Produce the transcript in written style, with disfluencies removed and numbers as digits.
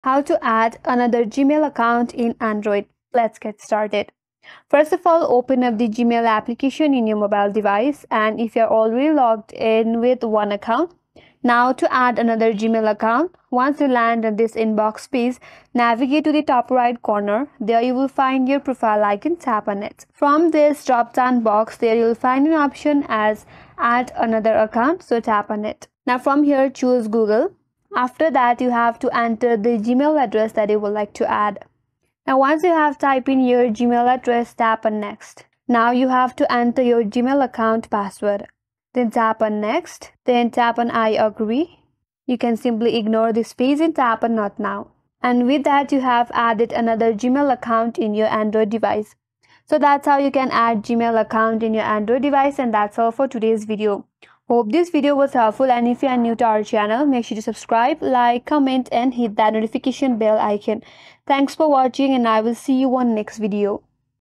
How to add another Gmail account in Android. Let's get started. First of all, open up the Gmail application in your mobile device, and if you're already logged in with one account, now to add another Gmail account, once you land on this inbox page, navigate to the top right corner. There you will find your profile icon, tap on it. From this drop down box, there you will find an option as add another account, so tap on it. Now from here, choose Google. After that, you have to enter the Gmail address that you would like to add. Now once you have typed in your Gmail address, tap on next. Now you have to enter your Gmail account password. Then tap on next. Then tap on I agree. You can simply ignore this page and tap on not now. And with that, you have added another Gmail account in your Android device. So that's how you can add Gmail account in your Android device, and that's all for today's video. Hope this video was helpful, and if you are new to our channel, make sure to subscribe, like, comment and hit that notification bell icon. Thanks for watching, and I will see you on next video.